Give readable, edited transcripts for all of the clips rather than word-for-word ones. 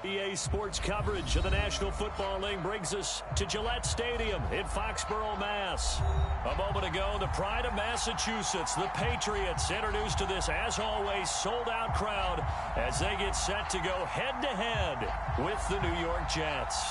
EA Sports coverage of the National Football League brings us to Gillette Stadium in Foxborough, Mass. A moment ago, the pride of Massachusetts, the Patriots, introduced to this, as always, sold-out crowd as they get set to go head-to-head with the New York Jets.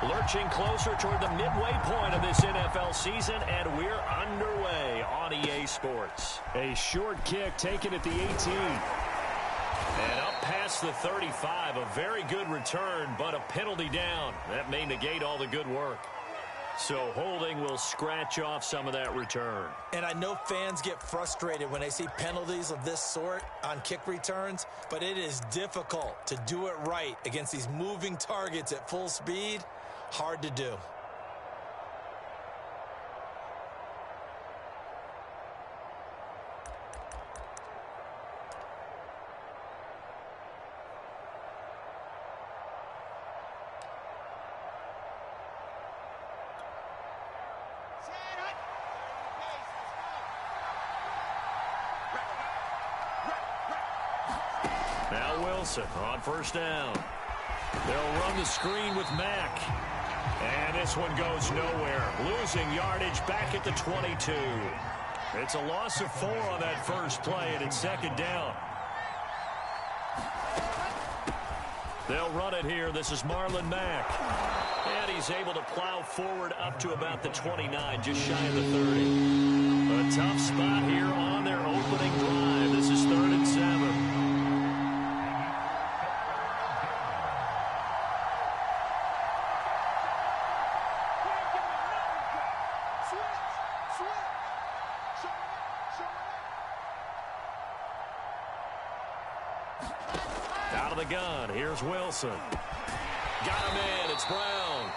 Lurching closer toward the midway point of this NFL season, and we're underway on EA Sports. A short kick taken at the 18. And up past the 35, a very good return, but a penalty down. That may negate all the good work. So holding will scratch off some of that return. And I know fans get frustrated when they see penalties of this sort on kick returns, but it is difficult to do it right against these moving targets at full speed. Hard to do. Now Wilson on first down. They'll run the screen with Mack. And this one goes nowhere. Losing yardage back at the 22. It's a loss of 4 on that first play, and it's second down. They'll run it here. This is Marlon Mack. And he's able to plow forward up to about the 29, just shy of the 30. A tough spot here on their opening drive. This is 3rd and 7. Out of the gun, here's Wilson. Got him in, it's Brown.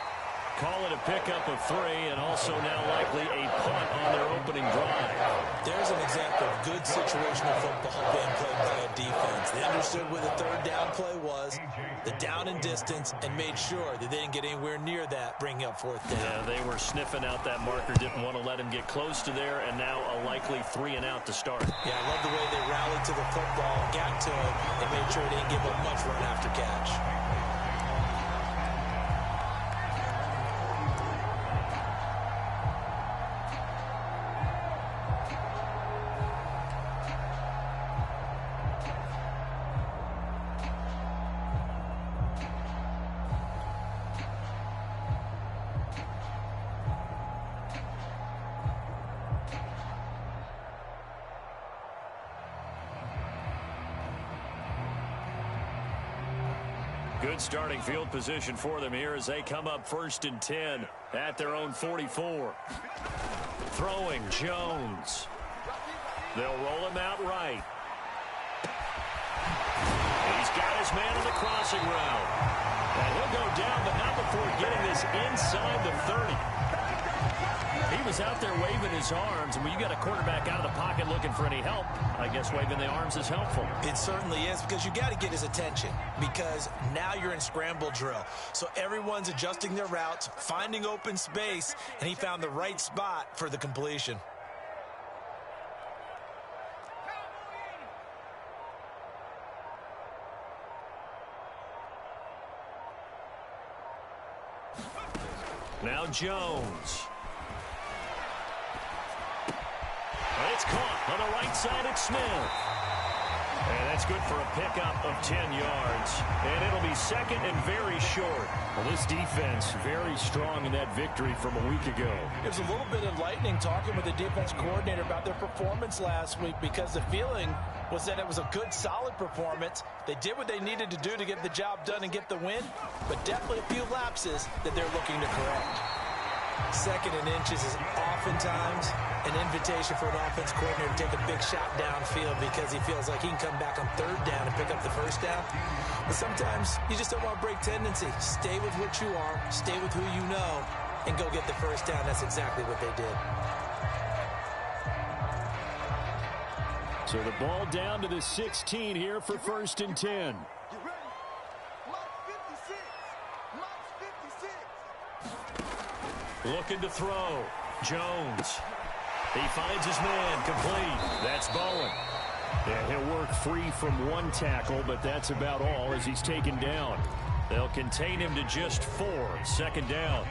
Call it a pickup of 3, and also now likely a punt on their opening drive. There's an example of good situational football being played by a defense. They understood where the 3rd down play was, the down and distance, and made sure that they didn't get anywhere near that, bringing up 4th down. Yeah, they were sniffing out that marker, didn't want to let him get close to there, and now a likely 3 and out to start. Yeah, I love the way they rallied to the football, got to it, and made sure they didn't give up much run after catch. Good starting field position for them here as they come up 1st and 10 at their own 44. Throwing Jones. They'll roll him out right. He's got his man on the crossing route. And he'll go down, but not before getting this inside the 30. He was out there waving his arms, and when you got a quarterback out of the pocket looking for any help, I guess waving the arms is helpful. It certainly is, because you got to get his attention, because now you're in scramble drill. So everyone's adjusting their routes, finding open space, and he found the right spot for the completion. Now Jones. It's caught on the right side at Smith. And that's good for a pickup of 10 yards. And it'll be 2nd and very short. Well, this defense very strong in that victory from a week ago. It was a little bit enlightening talking with the defense coordinator about their performance last week, because the feeling was that it was a good, solid performance. They did what they needed to do to get the job done and get the win, but definitely a few lapses that they're looking to correct. 2nd and inches is oftentimes an invitation for an offense coordinator to take a big shot downfield because he feels like he can come back on 3rd down and pick up the 1st down. But sometimes you just don't want to break tendency. Stay with what you are, stay with who you know, and go get the 1st down. That's exactly what they did. So the ball down to the 16 here for 1st and 10. Looking to throw. Jones. He finds his man. Complete. That's Bowen. Yeah, he'll work free from one tackle, but that's about all as he's taken down. They'll contain him to just 4. 2nd down.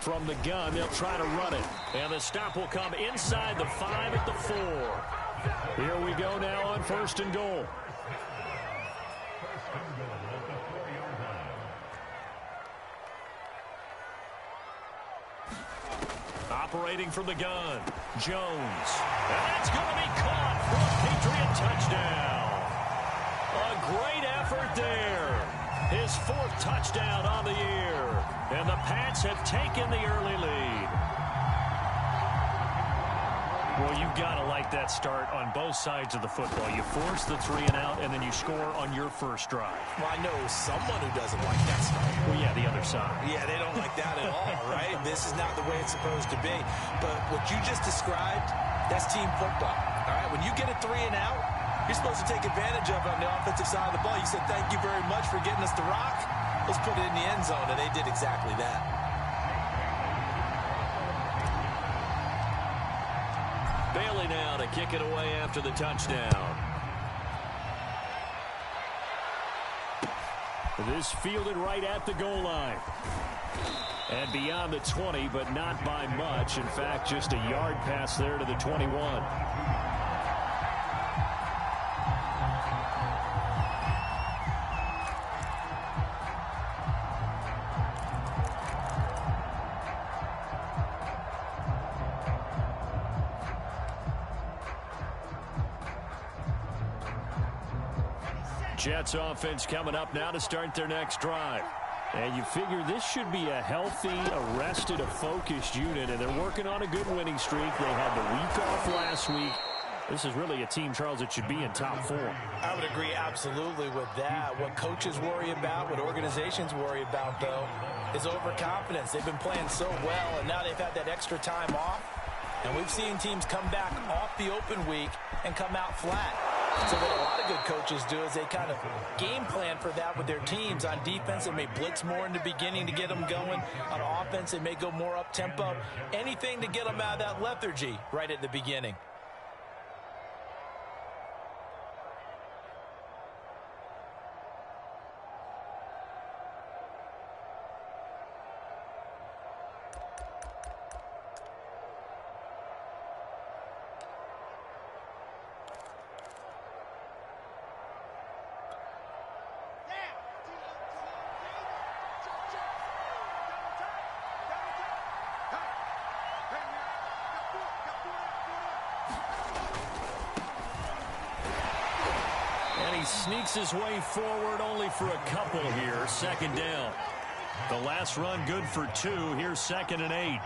From the gun, they'll try to run it. And the stop will come inside the 5 at the 4. Here we go now on 1st and goal. Operating from the gun, Jones. And that's going to be caught for a Patriot touchdown. A great effort there. His 4th touchdown on the year. And the Pats have taken the early lead. Well, you've got to like that start on both sides of the football. You force the 3 and out, and then you score on your first drive. Well, I know someone who doesn't like that start. Well, yeah, the other side. Yeah, they don't like that at all, right? This is not the way it's supposed to be. But what you just described, that's team football. All right, when you get a 3 and out, you're supposed to take advantage of it on the offensive side of the ball. You said, thank you very much for getting us the rock. Let's put it in the end zone, and they did exactly that. Bailey now to kick it away after the touchdown. This fielded right at the goal line. And beyond the 20, but not by much. In fact, just a yard pass there to the 21. Jets offense coming up now to start their next drive. And you figure this should be a healthy, arrested, a focused unit, and they're working on a good winning streak. They had the week off last week. This is really a team, Charles, that should be in top form. I would agree absolutely with that. What coaches worry about, what organizations worry about, though, is overconfidence. They've been playing so well, and now they've had that extra time off. And we've seen teams come back off the open week and come out flat. So what a lot of good coaches do is they kind of game plan for that with their teams. On defense, they may blitz more in the beginning to get them going. On offense, they may go more up-tempo. Anything to get them out of that lethargy right at the beginning. Sneaks his way forward only for a couple here. 2nd down. The last run good for 2. Here's 2nd and 8.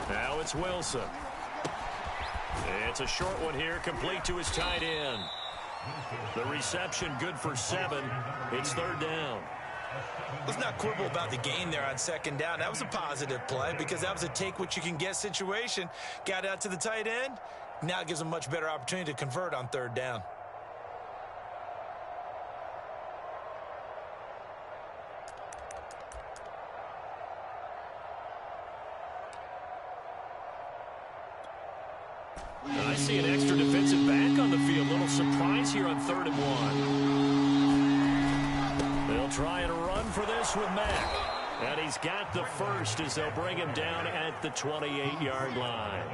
Now it's Wilson. It's a short one here, complete to his tight end. The reception good for 7. It's 3rd down. Let's not quibble about the gain there on 2nd down. That was a positive play because that was a take-what-you-can-get situation. Got out to the tight end. Now it gives them a much better opportunity to convert on 3rd down. I see an extra defensive back on the field. Little surprise here on 3rd and 1. They'll try and run for this with Mack. And he's got the first as they'll bring him down at the 28-yard line.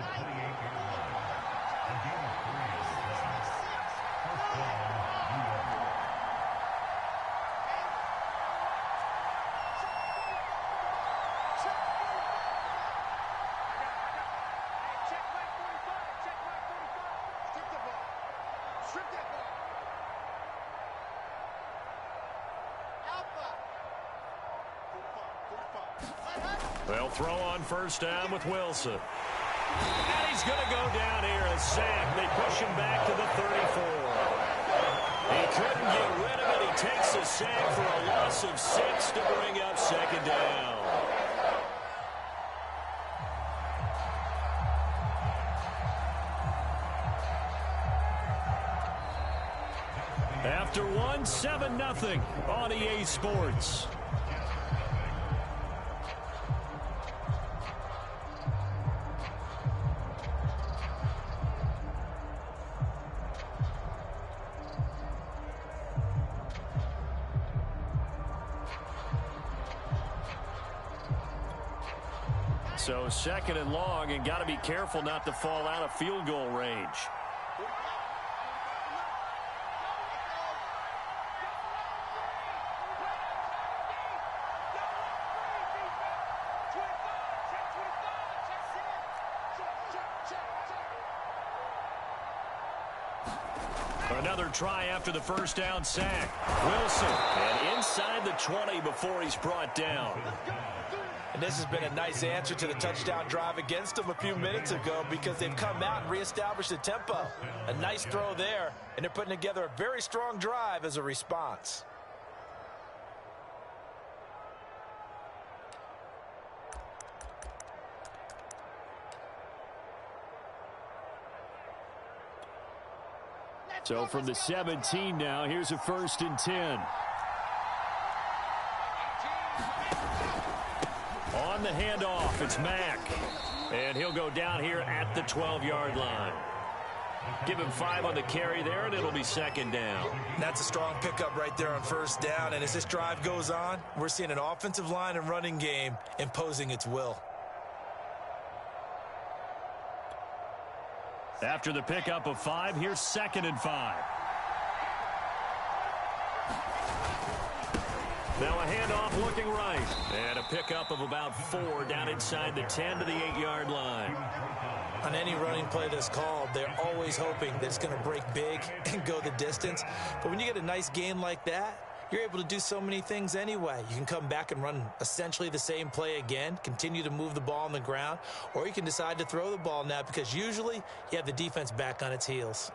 They'll throw on first down with Wilson. And he's going to go down here, a sack. They push him back to the 34. He couldn't get rid of it. He takes a sack for a loss of 6 to bring up second down. After one, 7-0 on EA Sports. So second and long, and got to be careful not to fall out of field goal range. Another try after the first down sack. Wilson, and inside the 20 before he's brought down. And this has been a nice answer to the touchdown drive against them a few minutes ago because they've come out and reestablished the tempo. A nice throw there, and they're putting together a very strong drive as a response. So from the 17 now, here's a 1st and 10. On the handoff, it's Mack. And he'll go down here at the 12-yard line. Give him 5 on the carry there, and it'll be second down. That's a strong pickup right there on first down. And as this drive goes on, we're seeing an offensive line and running game imposing its will. After the pickup of 5, here's 2nd and 5. Now a handoff looking right. And a pickup of about 4 down inside the 10 to the 8-yard line. On any running play that's called, they're always hoping that it's going to break big and go the distance. But when you get a nice gain like that, you're able to do so many things anyway. You can come back and run essentially the same play again, continue to move the ball on the ground, or you can decide to throw the ball now because usually you have the defense back on its heels.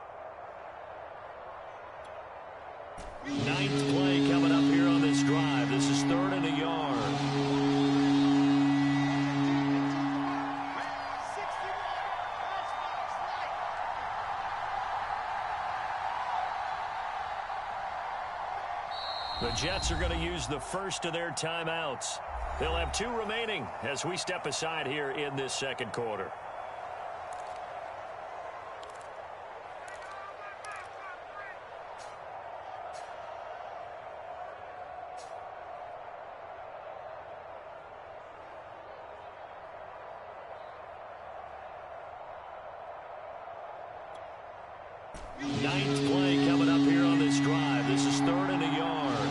9th play coming up here on this drive. This is 3rd and a yard. The Jets are going to use the first of their timeouts. They'll have 2 remaining as we step aside here in this second quarter. Ninth play coming up here on this drive. This is 3rd and a yard.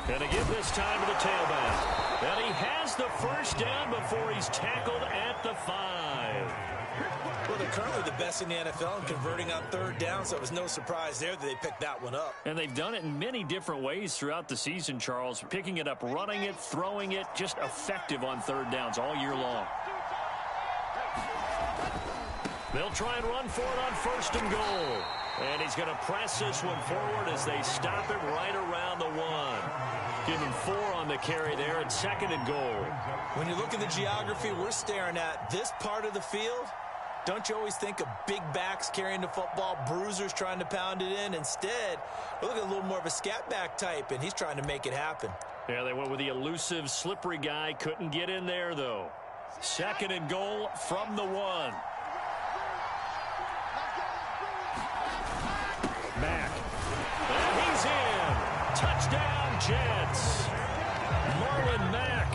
Going to give this time to the tailback. And he has the first down before he's tackled at the 5. Well, they're currently the best in the NFL in converting on 3rd down, so it was no surprise there that they picked that one up. And they've done it in many different ways throughout the season, Charles. Picking it up, running it, throwing it, just effective on 3rd downs all year long. They'll try and run for it on 1st and goal. And he's going to press this one forward as they stop it right around the 1. Give him 4 on the carry there at 2nd and goal. When you look at the geography we're staring at, this part of the field, don't you always think of big backs carrying the football, bruisers trying to pound it in? Instead, we're looking at a little more of a scat back type, and he's trying to make it happen. Yeah, they went with the elusive, slippery guy. Couldn't get in there, though. 2nd and goal from the 1. Mack. And he's in. Touchdown, Jets. Marlon Mack,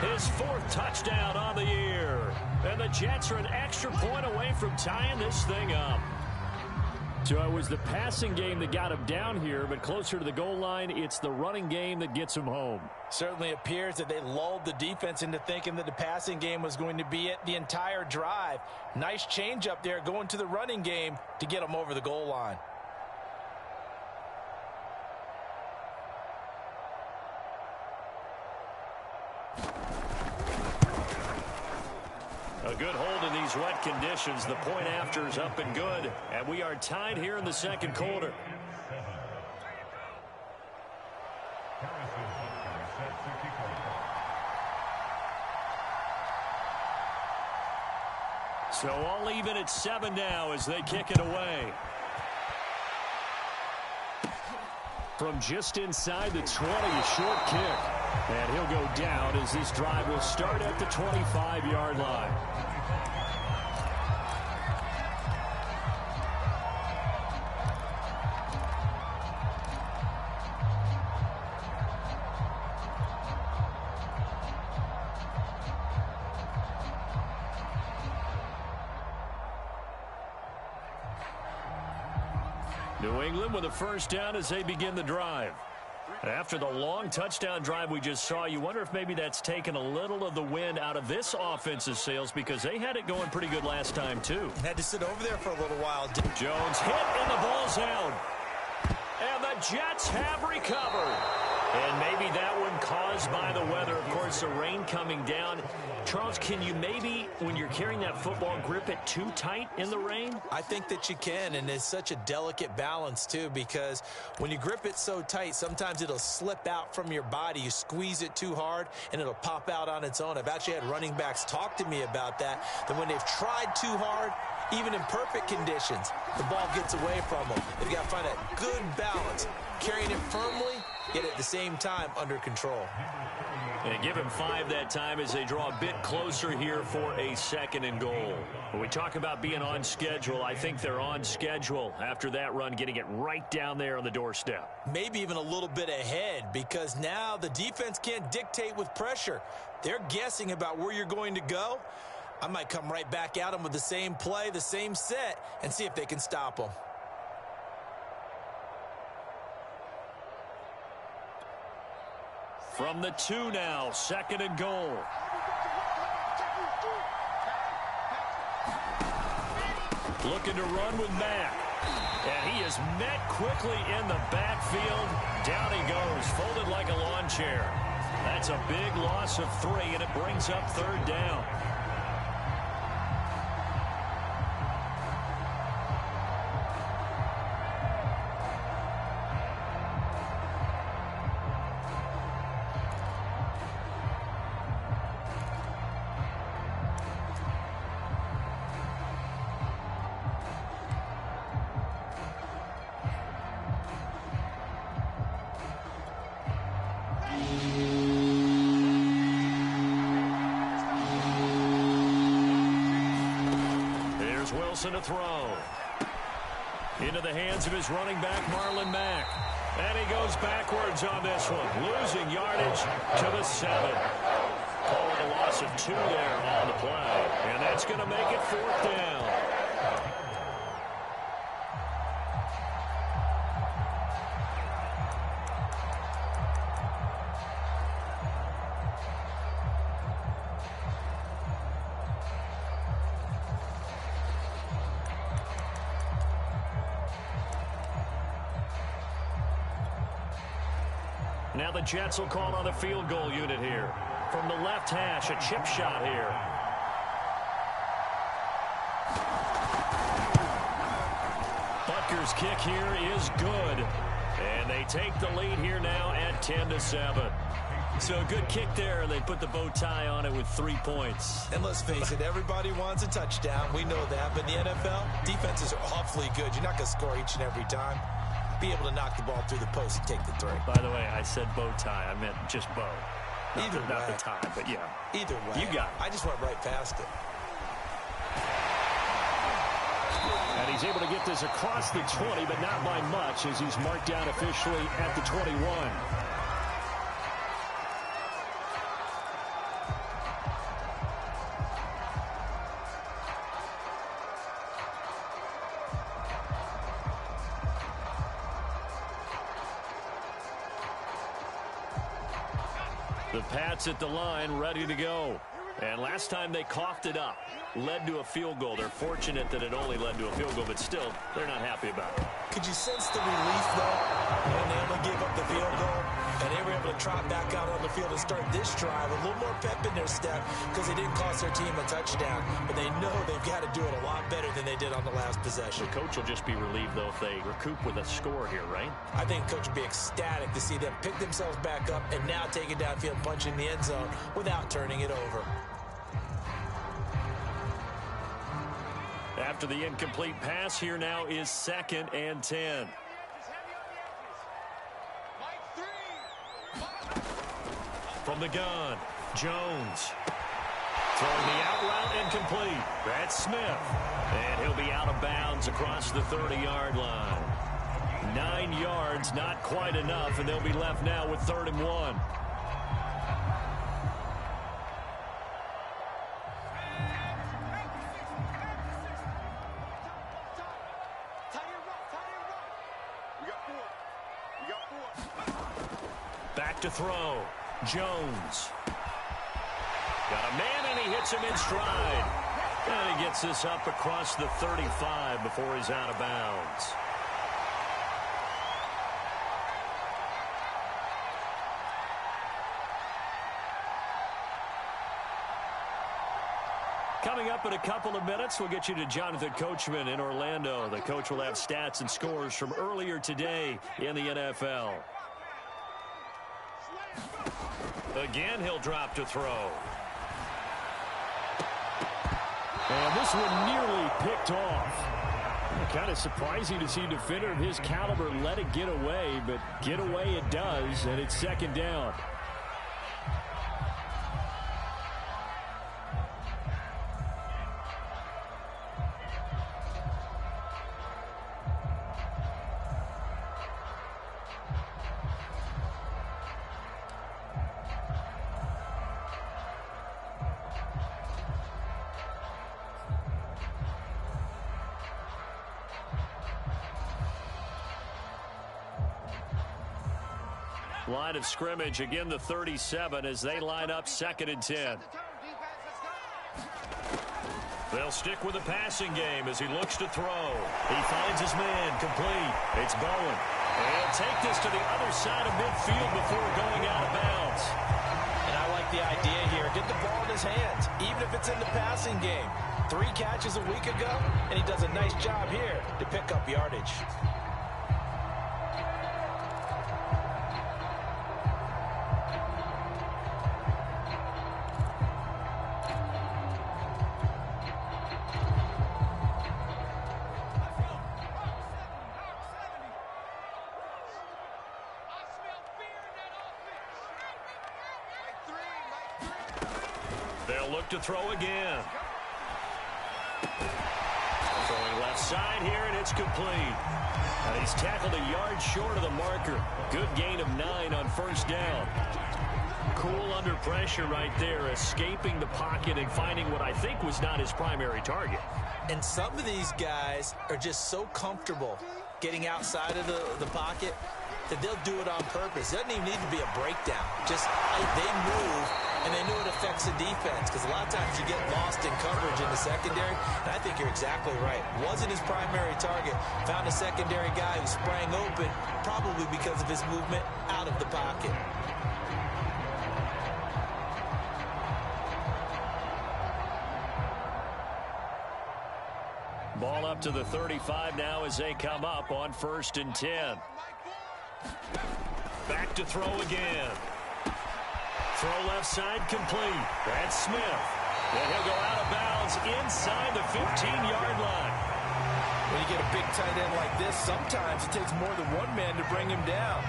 his 4th touchdown on the year. And the Jets are an extra point away from tying this thing up. So it was the passing game that got him down here, but closer to the goal line, it's the running game that gets him home. Certainly appears that they lulled the defense into thinking that the passing game was going to be it the entire drive. Nice change up there going to the running game to get them over the goal line. A good hold in these wet conditions. The point after is up and good. And we are tied here in the second quarter. So all even at 7 now as they kick it away. From just inside the 20, a short kick. And he'll go down as this drive will start at the 25-yard line. New England with a first down as they begin the drive. After the long touchdown drive we just saw, you wonder if maybe that's taken a little of the wind out of this offense's sails because they had it going pretty good last time, too. Had to sit over there for a little while. Jones hit and the ball's out. And the Jets have recovered. And maybe that one caused by the weather. Of course, the rain coming down. Charles, can you maybe, when you're carrying that football, grip it too tight in the rain? I think that you can, and it's such a delicate balance, too, because when you grip it so tight, sometimes it'll slip out from your body. You squeeze it too hard, and it'll pop out on its own. I've actually had running backs talk to me about that when they've tried too hard, even in perfect conditions, the ball gets away from them. They've got to find a good balance, carrying it firmly, yet at the same time under control. And give him 5 that time as they draw a bit closer here for a 2nd and goal. When we talk about being on schedule, I think they're on schedule after that run, getting it right down there on the doorstep. Maybe even a little bit ahead because now the defense can't dictate with pressure. They're guessing about where you're going to go. I might come right back at them with the same play, the same set, and see if they can stop them. From the 2 now, 2nd and goal. Looking to run with Mack. And he is met quickly in the backfield. Down he goes, folded like a lawn chair. That's a big loss of 3, and it brings up 3rd down. To throw. Into the hands of his running back, Marlon Mack. And he goes backwards on this one, losing yardage to the 7. Call it a loss of 2 there on the play. And that's going to make it 4th down. Now the Jets will call on the field goal unit here. From the left hash, a chip shot here. Butker's kick here is good. And they take the lead here now at 10-7. So a good kick there, and they put the bow tie on it with 3 points. And let's face it, everybody wants a touchdown. We know that. But in the NFL, defenses are awfully good. You're not going to score each and every time. Be able to knock the ball through the post and take the throw. By the way, I said bow tie. I meant just bow. Not the tie, but yeah. Either way. You got it. I just went right past it. And he's able to get this across the 20, but not by much as he's marked down officially at the 21. The Pats at the line, ready to go. And last time they coughed it up, led to a field goal. They're fortunate that it only led to a field goal, but still, they're not happy about it. Could you sense the relief, though, when they only gave up the field goal, and they were able to trot back out on the field and start this drive with a little more pep in their step because they didn't cost their team a touchdown, but they know they've got to do it a lot better than they did on the last possession. The coach will just be relieved, though, if they recoup with a score here, right? I think the coach would be ecstatic to see them pick themselves back up and now take it downfield, punch in the end zone without turning it over. After the incomplete pass, here now is 2nd and 10. From the gun, Jones. Throwing the out route incomplete. That's Smith. And he'll be out of bounds across the 30-yard line. 9 yards, not quite enough, and they'll be left now with 3rd and 1. Back to throw. Jones. Got a man, and he hits him in stride. And he gets this up across the 35 before he's out of bounds. Coming up in a couple of minutes, we'll get you to Jonathan Coachman in Orlando. The coach will have stats and scores from earlier today in the NFL. Again, he'll drop to throw. And this one nearly picked off. Kind of surprising to see a defender of his caliber let it get away, but get away it does, and it's 2nd down. Line of scrimmage, again the 37 as they line up 2nd and 10. They'll stick with the passing game as he looks to throw. He finds his man, complete. It's Bowen. He'll take this to the other side of midfield before going out of bounds. And I like the idea here. Get the ball in his hands, even if it's in the passing game. 3 catches a week ago, and he does a nice job here to pick up yardage. They'll look to throw again. Throwing left side here, and it's complete. And he's tackled a yard short of the marker. Good gain of 9 on 1st down. Cool under pressure right there, escaping the pocket and finding what I think was not his primary target. And some of these guys are just so comfortable getting outside of the pocket that they'll do it on purpose. It doesn't even need to be a breakdown. Just they move, and they know it affects the defense, because a lot of times you get lost in coverage in the secondary, and I think you're exactly right. Wasn't his primary target. Found a secondary guy who sprang open, probably because of his movement out of the pocket. Ball up to the 35 now as they come up on 1st and 10. Back to throw again. Throw left side complete. That's Smith. And he'll go out of bounds inside the 15-yard line. When you get a big tight end like this, sometimes it takes more than one man to bring him down.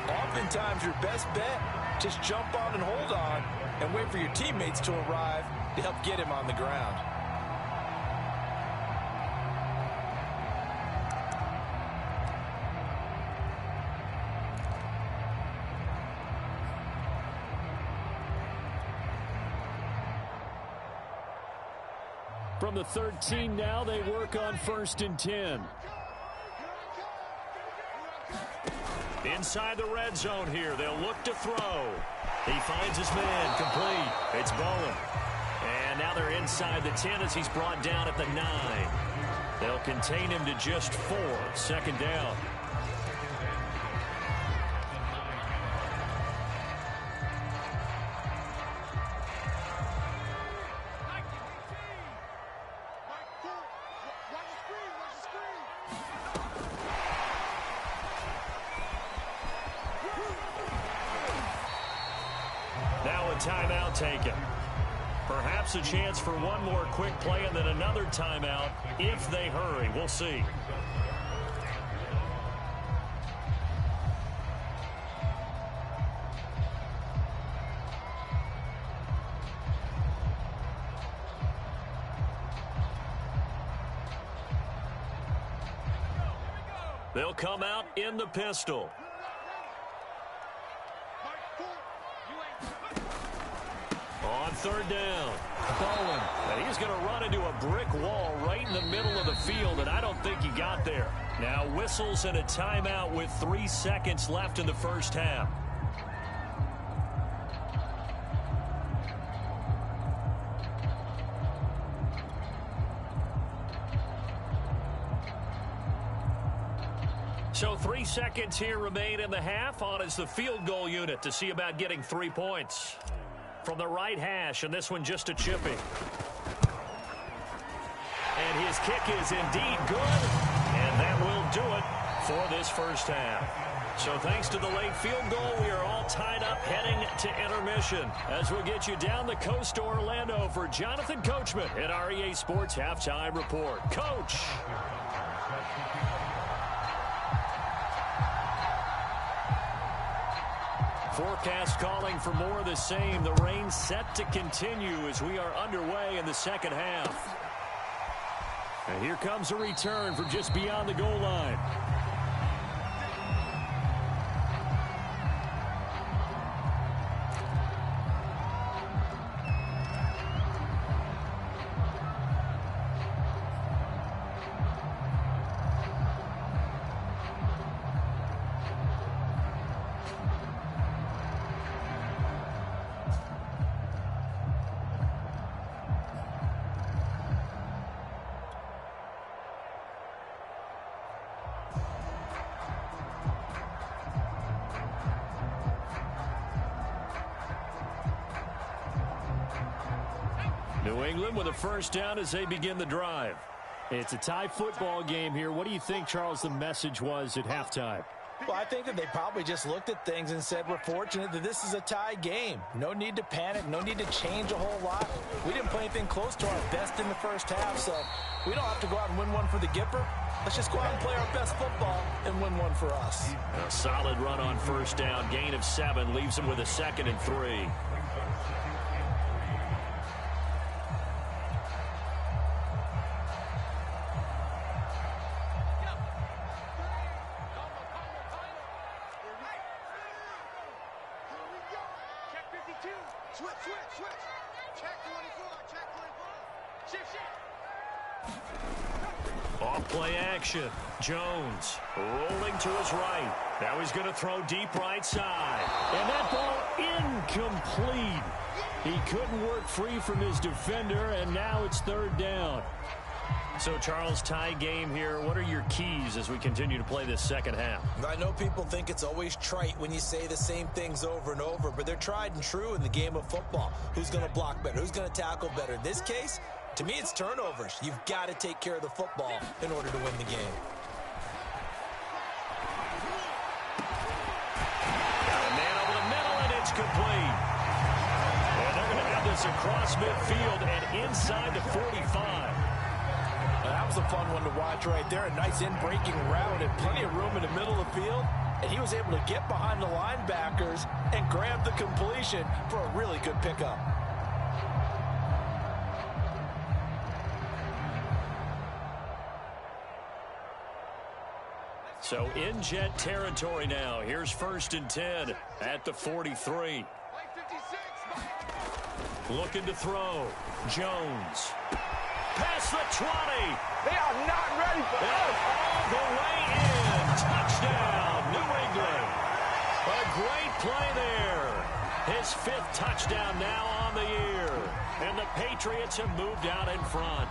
Oftentimes, your best bet, just jump on and hold on and wait for your teammates to arrive to help get him on the ground. From the 13 now, they work on 1st and 10. Inside the red zone here, they'll look to throw. He finds his man, complete. It's Bowen. And now they're inside the 10 as he's brought down at the 9. They'll contain him to just 4. Second down. Now a timeout taken. Perhaps a chance for one more quick play and then another timeout if they hurry. We'll see. They'll come out in the pistol. On third down, Bowen. And he's going to run into a brick wall right in the middle of the field, and I don't think he got there. Now whistles and a timeout with 3 seconds left in the first half. So 3 seconds here remain in the half. On is the field goal unit to see about getting 3 points. From the right hash, and this one just a chipping. And his kick is indeed good, and that will do it for this first half. So thanks to the late field goal, we are all tied up heading to intermission. As we'll get you down the coast to Orlando for Jonathan Coachman at our EA Sports Halftime Report. Coach! Forecast calling for more of the same. The rain set to continue as we are underway in the second half. And here comes a return from just beyond the goal line. New England with a first down as they begin the drive. It's a tie football game here. What do you think, Charles, the message was at halftime? Well, I think that they probably just looked at things and said, we're fortunate that this is a tie game. No need to panic. No need to change a whole lot. We didn't play anything close to our best in the first half, so we don't have to go out and win one for the Gipper. Let's just go out and play our best football and win one for us. A solid run on first down. Gain of 7 leaves them with a 2nd and 3. Off play action. Jones rolling to his right. Now he's going to throw deep right side. And that ball incomplete. He couldn't work free from his defender, and now it's third down. So, Charles, tie game here. What are your keys as we continue to play this second half? I know people think it's always trite when you say the same things over and over, but they're tried and true in the game of football. Who's going to block better? Who's going to tackle better? In this case, to me, it's turnovers. You've got to take care of the football in order to win the game. Got a man over the middle, and it's complete. And they're going to have this across midfield and inside the 45. That was a fun one to watch right there. A nice in-breaking route and plenty of room in the middle of the field. And he was able to get behind the linebackers and grab the completion for a really good pickup. So in Jet territory now. Here's 1st and 10 at the 43. Looking to throw. Jones. Past the 20. They are not ready for us. All the way in. Touchdown, New England. A great play there. His 5th touchdown now on the year. And the Patriots have moved out in front.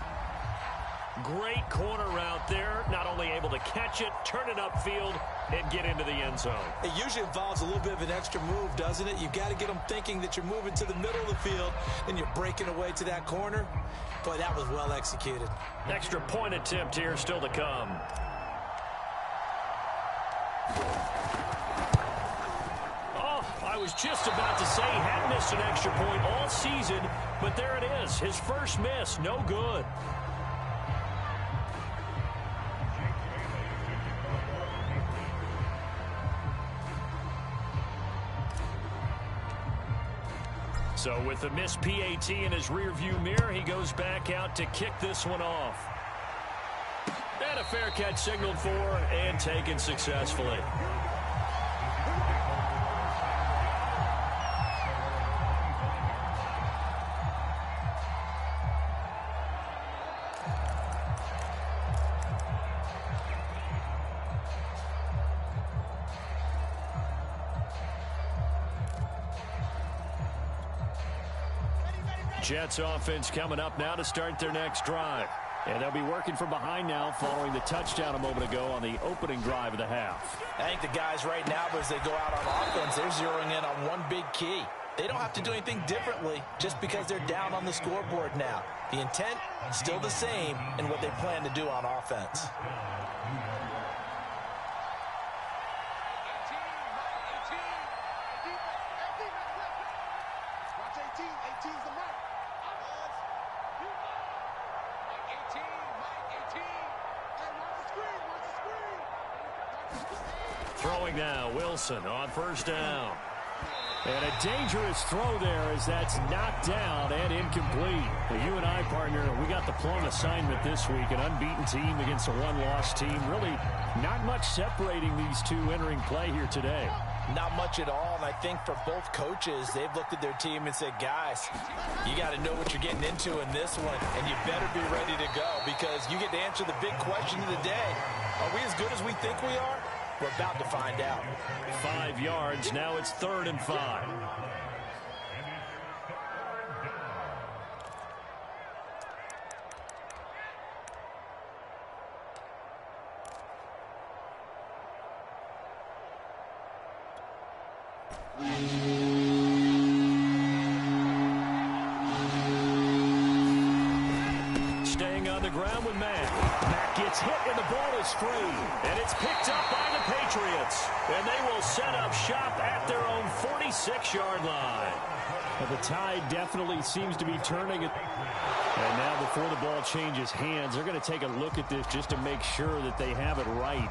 Great corner route there. Not only able to catch it, turn it upfield, and get into the end zone. It usually involves a little bit of an extra move, doesn't it? You've got to get them thinking that you're moving to the middle of the field, and you're breaking away to that corner. Boy, that was well executed. Extra point attempt here still to come. I was just about to say he had missed an extra point all season, but there it is. His first miss, no good. So with the missed PAT in his rearview mirror, he goes back out to kick this one off. And a fair catch signaled for and taken successfully. Jets offense coming up now to start their next drive. And they'll be working from behind now following the touchdown a moment ago on the opening drive of the half. I think the guys right now, as they go out on offense, they're zeroing in on one big key. They don't have to do anything differently just because they're down on the scoreboard now. The intent still the same in what they plan to do on offense. Throwing now, Wilson on first down. And a dangerous throw there as that's knocked down and incomplete. The you and I, partner, we got the plum assignment this week. An unbeaten team against a one-loss team. Really not much separating these two entering play here today. Not much at all, and I think for both coaches, they've looked at their team and said, guys, you got to know what you're getting into in this one, and you better be ready to go because you get to answer the big question of the day. Are we as good as we think we are? We're about to find out. 5 yards. Now it's 3rd and 5. Staying on the ground with Mack. Mack gets hit and the ball is free. And it's picked up by the Patriots. And they will set up shop at their own 46-yard line. But the tide definitely seems to be turning. And now before the ball changes hands, they're going to take a look at this just to make sure that they have it right.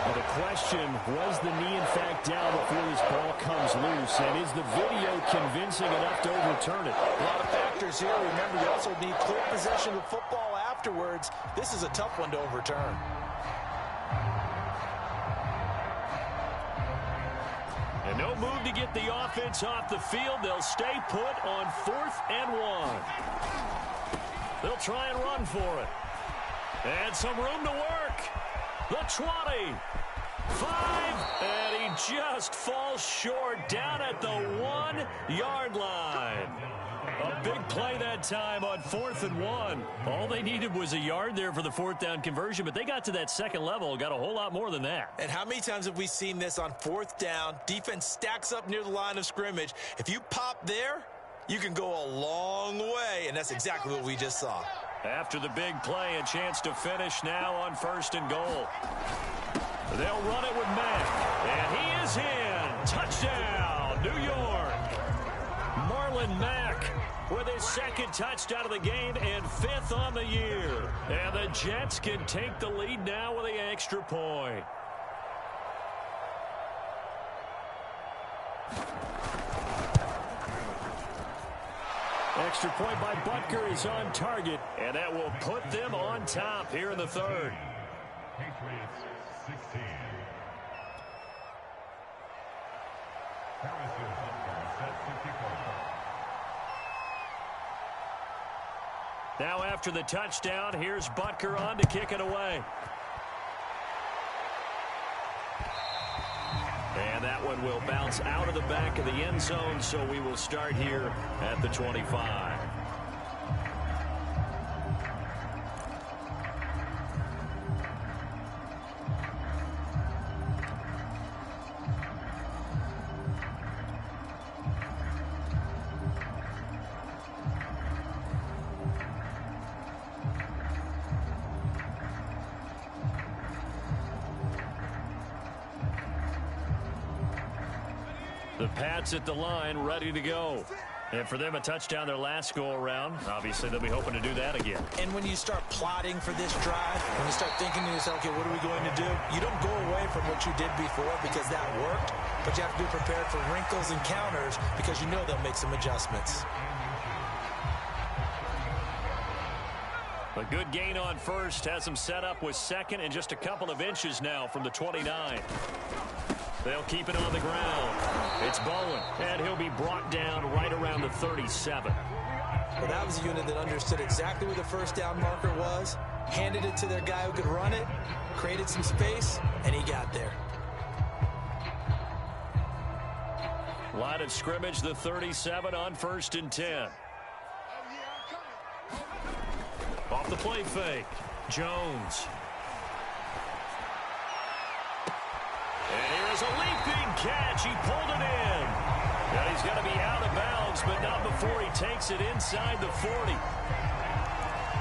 Well, the question, was the knee in fact down before this ball comes loose? And is the video convincing enough to overturn it? A lot of factors here. Remember, you also need clear possession of football afterwards. This is a tough one to overturn. And no move to get the offense off the field. They'll stay put on 4th and 1. They'll try and run for it. And some room to work. The 20. 5. And he just falls short down at the 1-yard line. A big play that time on 4th and 1. All they needed was a yard there for the 4th down conversion, but they got to that second level, got a whole lot more than that. And how many times have we seen this on 4th down? Defense stacks up near the line of scrimmage. If you pop there, you can go a long way, and that's exactly what we just saw. After the big play, a chance to finish now on 1st and goal. They'll run it with Mack, and he is in. Touchdown, New York. Marlon Mack with his 2nd touchdown of the game and 5th on the year. And the Jets can take the lead now with an extra point. Extra point by Butker is on target, and that will put them on top here in the 3rd. Patriots 16. Now after the touchdown, here's Butker on to kick it away. And that one will bounce out of the back of the end zone, so we will start here at the 25. The Pats at the line, ready to go. And for them, a touchdown their last go-around. Obviously, they'll be hoping to do that again. And when you start plotting for this drive, when you start thinking to yourself, okay, what are we going to do? You don't go away from what you did before because that worked, but you have to be prepared for wrinkles and counters because you know they'll make some adjustments. A good gain on first has them set up with second and just a couple of inches now from the 29. They'll keep it on the ground. It's Bowen, and he'll be brought down right around the 37. Well, that was a unit that understood exactly where the first down marker was, handed it to their guy who could run it, created some space, and he got there. Line of scrimmage, the 37 on 1st and 10. Off the play fake, Jones. And here's a leaping catch. He pulled it in. And he's going to be out of bounds, but not before he takes it inside the 40.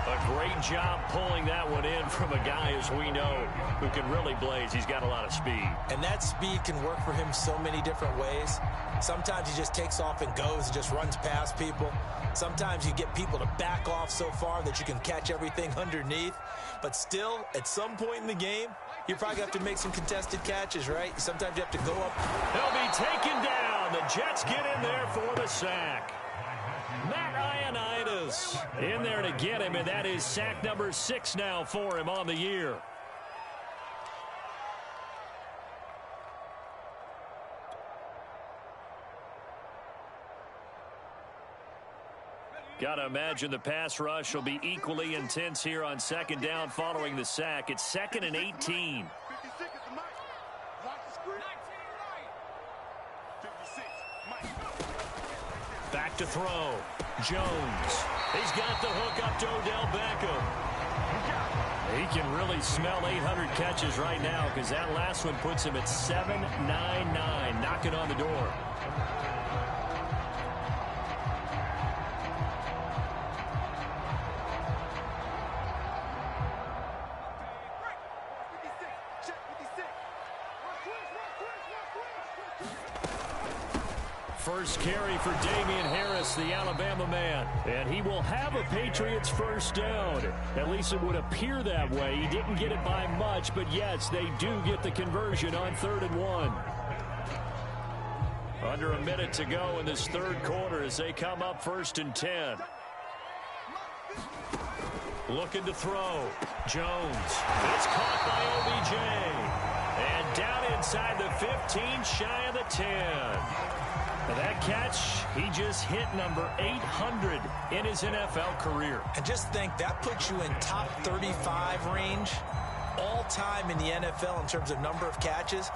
A great job pulling that one in from a guy, as we know, who can really blaze. He's got a lot of speed. And that speed can work for him so many different ways. Sometimes he just takes off and goes and just runs past people. Sometimes you get people to back off so far that you can catch everything underneath. But still, at some point in the game, you probably have to make some contested catches, right? Sometimes you have to go up. He'll be taken down. The Jets get in there for the sack. Matt Ioannidis in there to get him, and that is sack number 6 now for him on the year. Got to imagine the pass rush will be equally intense here on 2nd down following the sack. It's 2nd and 18. Back to throw. Jones. He's got the hook up to Odell Beckham. He can really smell 800 catches right now because that last one puts him at 799, knocking on the door. First carry for Damian Harris, the Alabama man. And he will have a Patriots first down. At least it would appear that way. He didn't get it by much, but yes, they do get the conversion on 3rd and 1. Under a minute to go in this 3rd quarter as they come up 1st and 10. Looking to throw. Jones. It's caught by OBJ. And down inside the 15, shy of the 10. That catch, he just hit number 800 in his NFL career. And just think, that puts you in top 35 range all time in the NFL in terms of number of catches.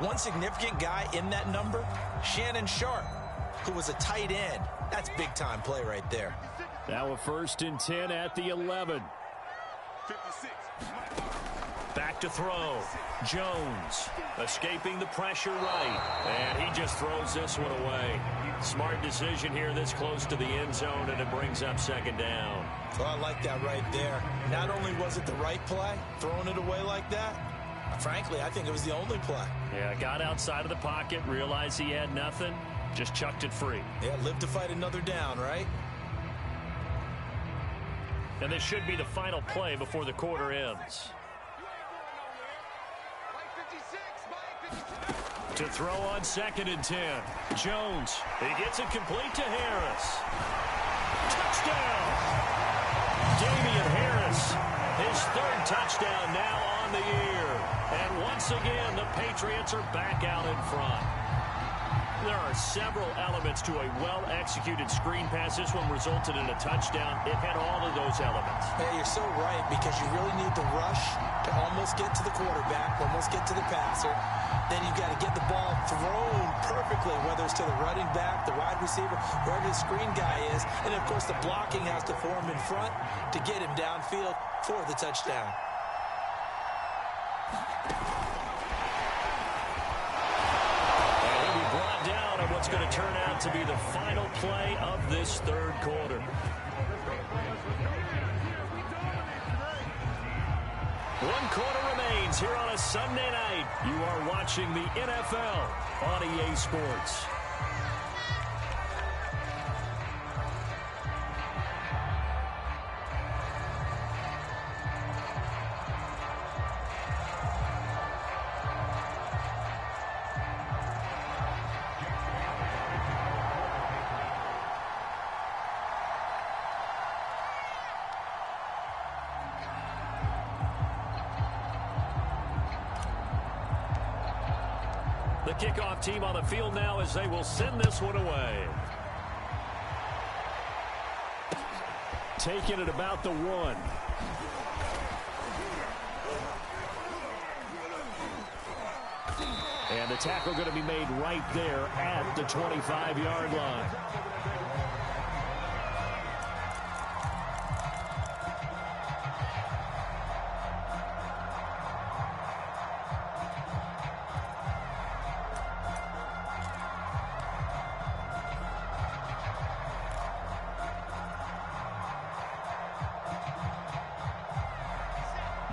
One significant guy in that number, Shannon Sharp, who was a tight end. That's big-time play right there. Now a 1st and 10 at the 11. Back to throw. Jones escaping the pressure right. And he just throws this one away. Smart decision here this close to the end zone, and it brings up 2nd down. Well, I like that right there. Not only was it the right play, throwing it away like that, frankly, I think it was the only play. Yeah, got outside of the pocket, realized he had nothing, just chucked it free. Yeah, live to fight another down, right? And this should be the final play before the quarter ends. To throw on 2nd and 10. Jones. He gets it complete to Harris. Touchdown! Damian Harris. His 3rd touchdown now on the year. And once again, the Patriots are back out in front. There are several elements to a well-executed screen pass. This one resulted in a touchdown. It had all of those elements. Yeah, you're so right, because you really need to rush to almost get to the quarterback, almost get to the passer. Then you've got to get the ball thrown perfectly, whether it's to the running back, the wide receiver, wherever the screen guy is. And, of course, the blocking has to form in front to get him downfield for the touchdown. What's going to turn out to be the final play of this third quarter. One quarter remains here on a Sunday night. You are watching the NFL on EA Sports. The kickoff team on the field now as they will send this one away. Taking it about the 1. And the tackle going to be made right there at the 25-yard line.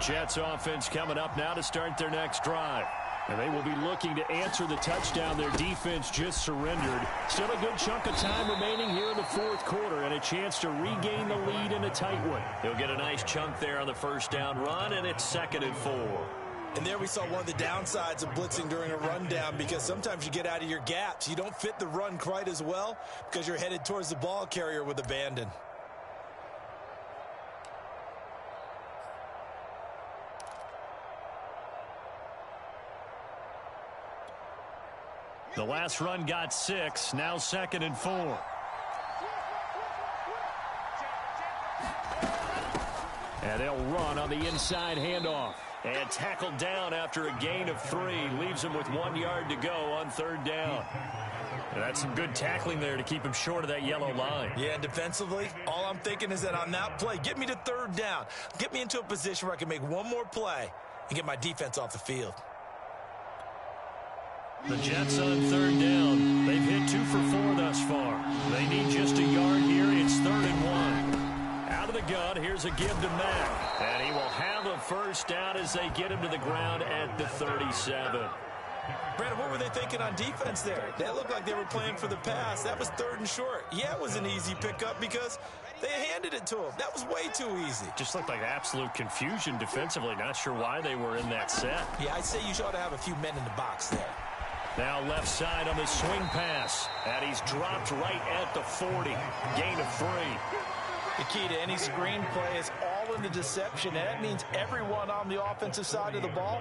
Jets offense coming up now to start their next drive. And they will be looking to answer the touchdown their defense just surrendered. Still a good chunk of time remaining here in the fourth quarter and a chance to regain the lead in a tight one. He'll get a nice chunk there on the first down run, and it's 2nd and 4. And there we saw one of the downsides of blitzing during a rundown, because sometimes you get out of your gaps. You don't fit the run quite as well because you're headed towards the ball carrier with abandon. The last run got 6, now 2nd and 4. And they'll run on the inside handoff. And tackled down after a gain of 3. Leaves him with 1 yard to go on 3rd down. And that's some good tackling there to keep him short of that yellow line. Yeah, and defensively, all I'm thinking is that on that play, get me to 3rd down. Get me into a position where I can make one more play and get my defense off the field. The Jets on 3rd down. They've hit 2 for 4 thus far. They need just a yard here. It's 3rd and 1. Out of the gun, here's a give to Mack. And he will have a first down as they get him to the ground at the 37. Brandon, what were they thinking on defense there? That looked like they were playing for the pass. That was 3rd and short. Yeah, it was an easy pickup because they handed it to him. That was way too easy. Just looked like absolute confusion defensively. Not sure why they were in that set. Yeah, I'd say you ought to have a few men in the box there. Now left side on the swing pass. And he's dropped right at the 40. Gain of 3. The key to any screen play is all in the deception. And that means everyone on the offensive side of the ball.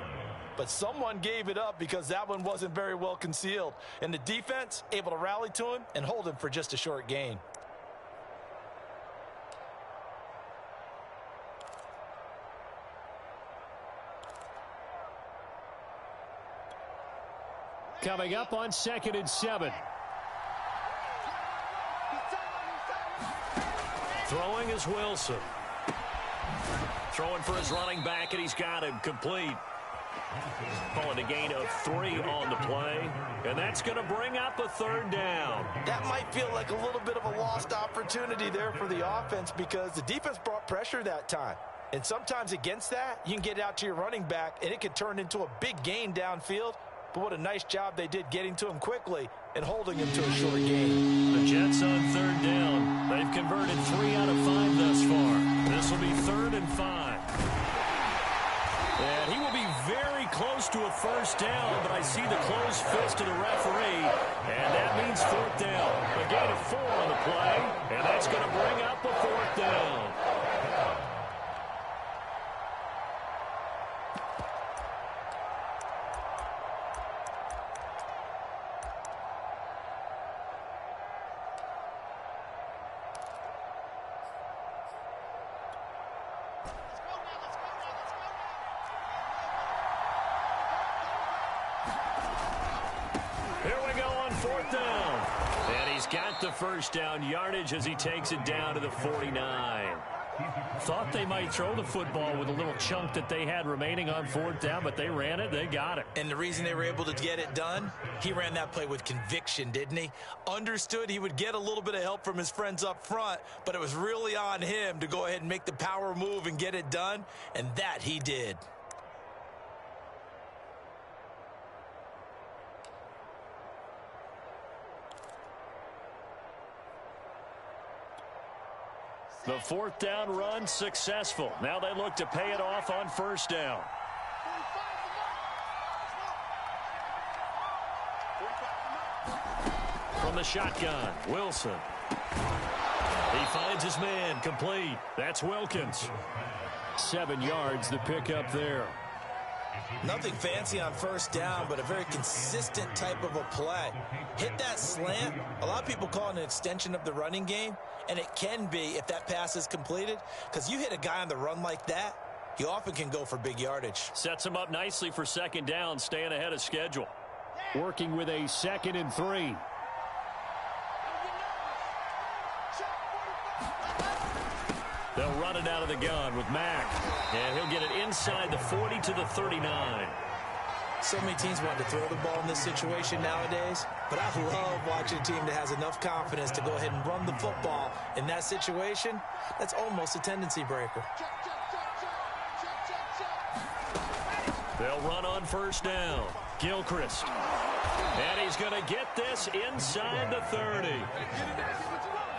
But someone gave it up because that one wasn't very well concealed. And the defense able to rally to him and hold him for just a short gain. Coming up on 2nd and 7. Throwing is Wilson. Throwing for his running back, and he's got him complete. Calling a gain of 3 on the play. And that's going to bring up a 3rd down. That might feel like a little bit of a lost opportunity there for the offense because the defense brought pressure that time. And sometimes against that, you can get out to your running back, and it could turn into a big gain downfield. But what a nice job they did getting to him quickly and holding him to a short gain. The Jets on 3rd down. They've converted 3 out of 5 thus far. This will be 3rd and 5. And he will be very close to a first down, but I see the closed fist of the referee, and that means 4th down. A gain of 4 on the play, and that's going to bring up a 4th down. fourth down. And he's got the first down yardage as he takes it down to the 49. Thought they might throw the football with a little chunk that they had remaining on fourth down, but they ran it. They got it. And the reason they were able to get it done, he ran that play with conviction, didn't he? Understood he would get a little bit of help from his friends up front, but it was really on him to go ahead and make the power move and get it done, and that he did. The fourth down run successful. Now they look to pay it off on first down. From the shotgun, Wilson. He finds his man, complete. That's Wilkins. 7 yards the pickup there. Nothing fancy on first down, but a very consistent type of a play. Hit that slant. A lot of people call it an extension of the running game, and it can be if that pass is completed, because you hit a guy on the run like that, he often can go for big yardage. Sets him up nicely for second down, staying ahead of schedule. Working with a 2nd and 3. They'll run it out of the gun with Mack. And he'll get it inside the 40 to the 39. So many teams want to throw the ball in this situation nowadays, but I love watching a team that has enough confidence to go ahead and run the football in that situation. That's almost a tendency breaker. They'll run on first down. Gilchrist. And he's going to get this inside the 30.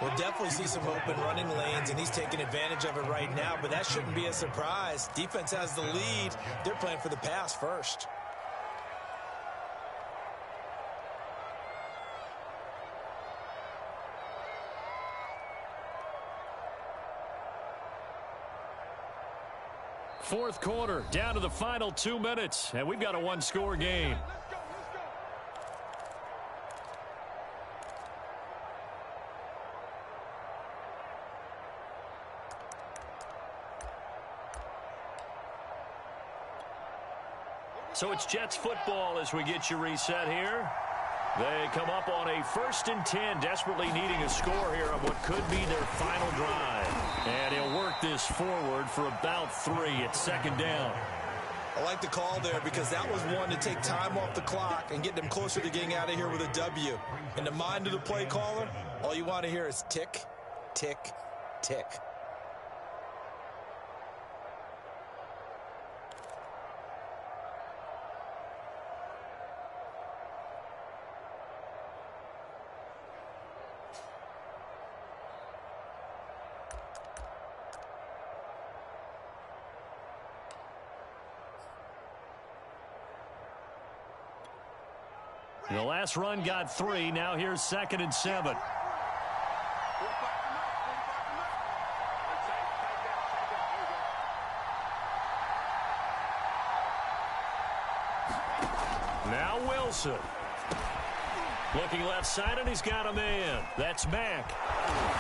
We'll definitely see some open running lanes, and he's taking advantage of it right now, but that shouldn't be a surprise. Defense has the lead. They're playing for the pass first. Fourth quarter, down to the final 2 minutes, and we've got a one-score game. So it's Jets football as we get you reset here. They come up on a 1st and 10, desperately needing a score here on what could be their final drive. And he'll work this forward for about 3. It's second down. I like the call there because that was one to take time off the clock and get them closer to getting out of here with a W. In the mind of the play caller, all you want to hear is tick, tick, tick. The last run got 3. Now here's 2nd and 7. Now Wilson. Looking left side, and he's got a man. That's Mack.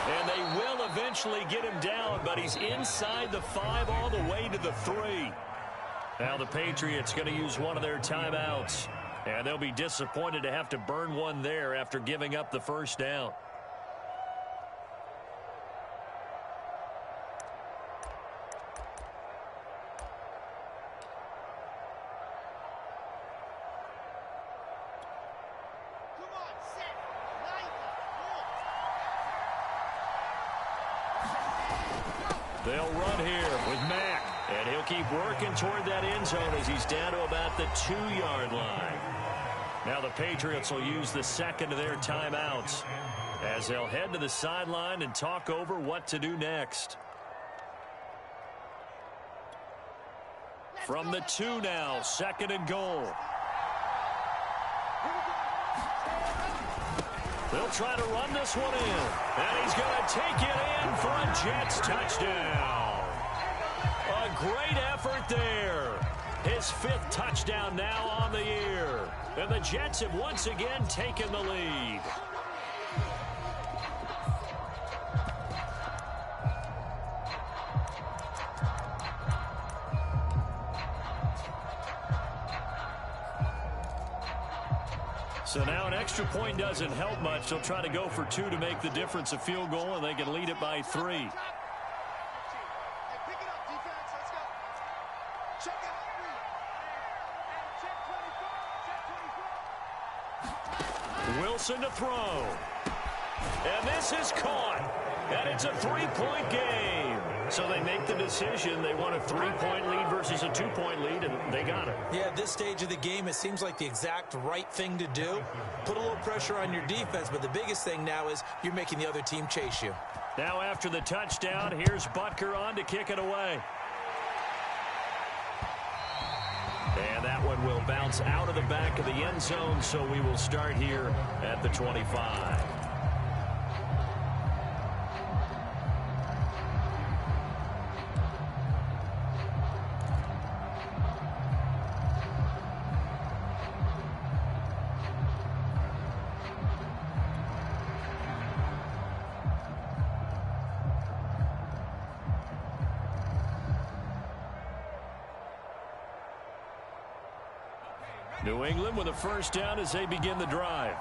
And they will eventually get him down, but he's inside the 5 all the way to the 3. Now the Patriots going to use one of their timeouts. And they'll be disappointed to have to burn one there after giving up the first down. They'll run here with Mack. And he'll keep working toward that end zone as he's down to about the 2-yard line. Now the Patriots will use the 2nd of their timeouts as they'll head to the sideline and talk over what to do next. From the 2 now, 2nd and goal. They'll try to run this one in. And he's going to take it in for a Jets touchdown. A great effort there. His 5th touchdown now on the year. And the Jets have once again taken the lead. So now an extra point doesn't help much. They'll try to go for 2 to make the difference a field goal, and they can lead it by 3. Wilson to throw. And this is caught. And it's a 3-point game. So they make the decision. They want a 3-point lead versus a 2-point lead, and they got it. Yeah, at this stage of the game, it seems like the exact right thing to do. Put a little pressure on your defense, but the biggest thing now is you're making the other team chase you. Now after the touchdown, here's Butker on to kick it away. And that one will bounce out of the back of the end zone, so we will start here at the 25. New England with a first down as they begin the drive.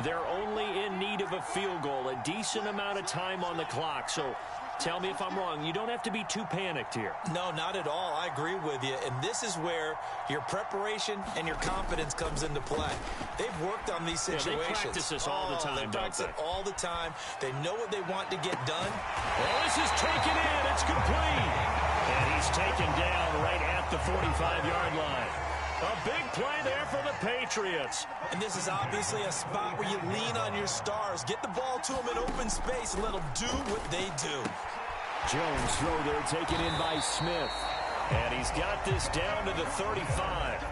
They're only in need of a field goal, a decent amount of time on the clock. So tell me if I'm wrong. You don't have to be too panicked here. No, not at all. I agree with you. And this is where your preparation and your confidence comes into play. They've worked on these situations. Yeah, they practice this all the time, They practice it all the time. They know what they want to get done. Well, this is taken in. It's complete. And he's taken down right at the 45-yard line. A big play there for the Patriots. And this is obviously a spot where you lean on your stars. Get the ball to them in open space and let them do what they do. Jones throw there taken in by Smith. And he's got this down to the 35.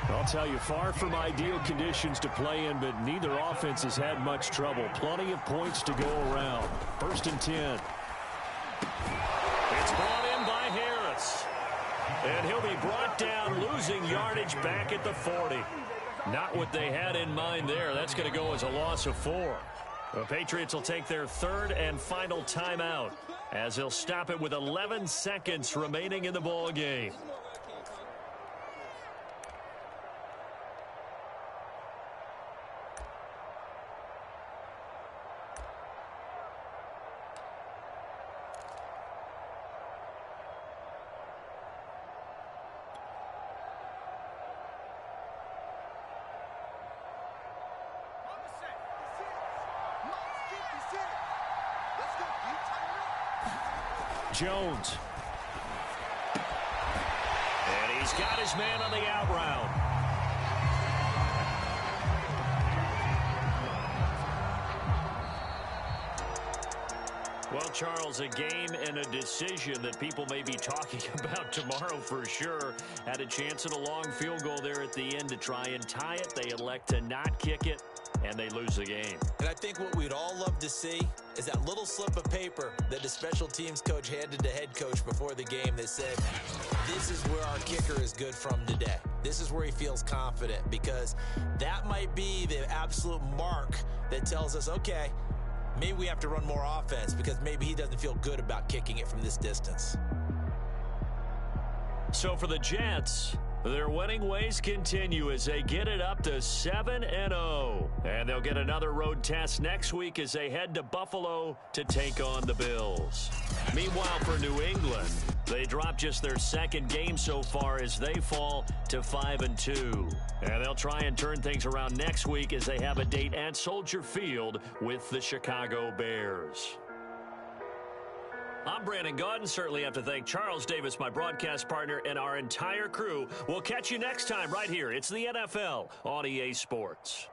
I'll tell you, far from ideal conditions to play in, but neither offense has had much trouble. Plenty of points to go around. 1st and 10. It's brought in by Harris. And he'll be brought down, losing yardage back at the 40. Not what they had in mind there. That's going to go as a loss of 4. The Patriots will take their 3rd and final timeout as they'll stop it with 11 seconds remaining in the ball game. Jones. And he's got his man on the out route. Well, Charles, a game and a decision that people may be talking about tomorrow for sure. Had a chance at a long field goal there at the end to try and tie it. They elect to not kick it, and they lose the game. And I think what we'd all love to see is that little slip of paper that the special teams coach handed to head coach before the game that said, this is where our kicker is good from today. This is where he feels confident, because that might be the absolute mark that tells us, okay, maybe we have to run more offense because maybe he doesn't feel good about kicking it from this distance. So for the Jets, their winning ways continue as they get it up to 7-0. And they'll get another road test next week as they head to Buffalo to take on the Bills. Meanwhile, for New England, they drop just their 2nd game so far as they fall to 5-2. And they'll try and turn things around next week as they have a date at Soldier Field with the Chicago Bears. I'm Brandon Gaudin. Certainly have to thank Charles Davis, my broadcast partner, and our entire crew. We'll catch you next time right here. It's the NFL on EA Sports.